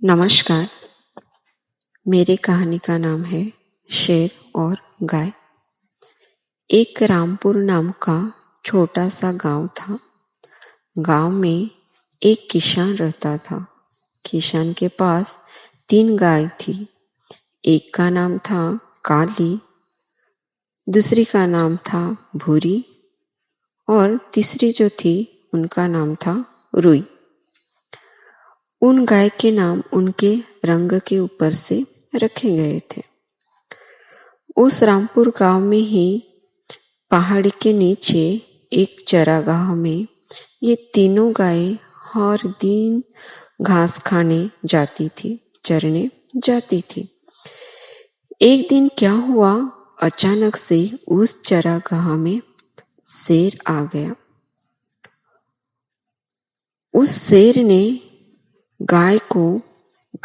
नमस्कार। मेरी कहानी का नाम है शेर और गाय। एक रामपुर नाम का छोटा सा गांव था। गांव में एक किसान रहता था। किसान के पास 3 गाय थी। एक का नाम था काली, दूसरी का नाम था भूरी और तीसरी जो थी उनका नाम था रुई। उन गाय के नाम उनके रंग के ऊपर से रखे गए थे। उस रामपुर गांव में ही पहाड़ी के नीचे एक चरागाह में ये तीनों गायें हर दिन घास खाने जाती थी, चरने जाती थी। एक दिन क्या हुआ, अचानक से उस चरागाह में शेर आ गया। उस शेर ने गाय को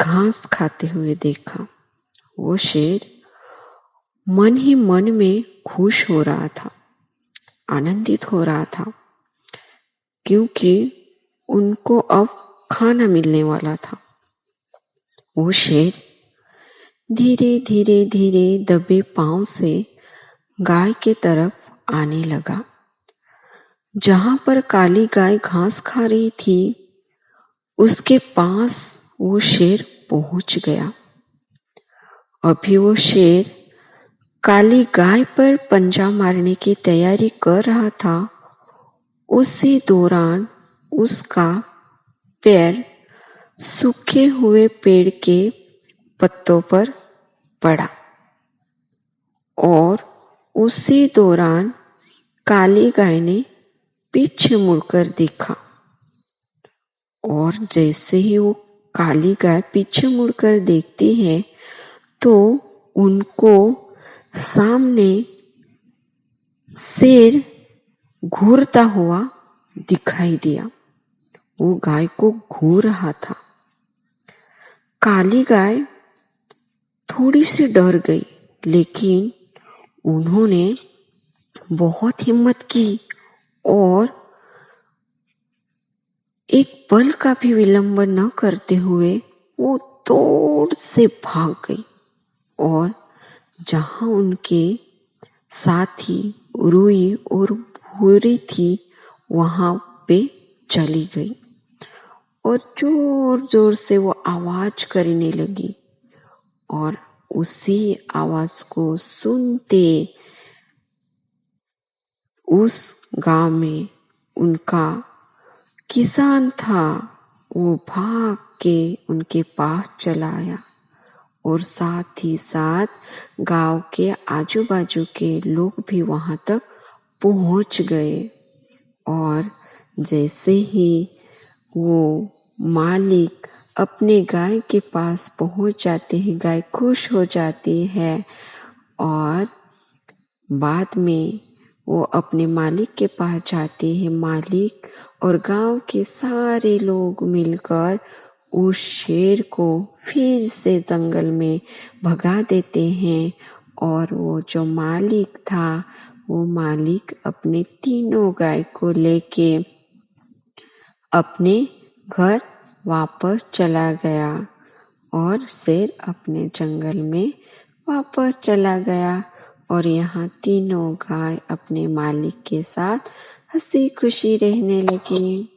घास खाते हुए देखा। वो शेर मन ही मन में खुश हो रहा था, आनंदित हो रहा था, क्योंकि उनको अब खाना मिलने वाला था। वो शेर धीरे धीरे धीरे दबे पांव से गाय के तरफ आने लगा। जहां पर काली गाय घास खा रही थी, उसके पास वो शेर पहुंच गया। अभी वो शेर काली गाय पर पंजा मारने की तैयारी कर रहा था। उसी दौरान उसका पैर सूखे हुए पेड़ के पत्तों पर पड़ा और उसी दौरान काली गाय ने पीछे मुड़कर देखा। और जैसे ही वो काली गाय पीछे मुड़कर देखती है तो उनको सामने शेर घूरता हुआ दिखाई दिया। वो गाय को घूर रहा था। काली गाय थोड़ी सी डर गई, लेकिन उन्होंने बहुत हिम्मत की और एक पल का भी विलंब न करते हुए वो दौड़ से भाग गई और जहां उनके साथी रुई और भूरी थी वहां पे चली गई और जोर जोर से वो आवाज करने लगी। और उसी आवाज को सुनते उस गांव में उनका किसान था, वो भाग के उनके पास चला आया और साथ ही साथ गांव के आजू बाजू के लोग भी वहां तक पहुंच गए। और जैसे ही वो मालिक अपने गाय के पास पहुंच जाते हैं, गाय खुश हो जाती है और बाद में वो अपने मालिक के पास जाते हैं। मालिक और गांव के सारे लोग मिलकर उस शेर को फिर से जंगल में भगा देते हैं और वो जो मालिक था वो मालिक अपने तीनों गाय को लेके अपने घर वापस चला गया और शेर अपने जंगल में वापस चला गया। और यहाँ तीनों गाय अपने मालिक के साथ हंसी खुशी रहने लगी।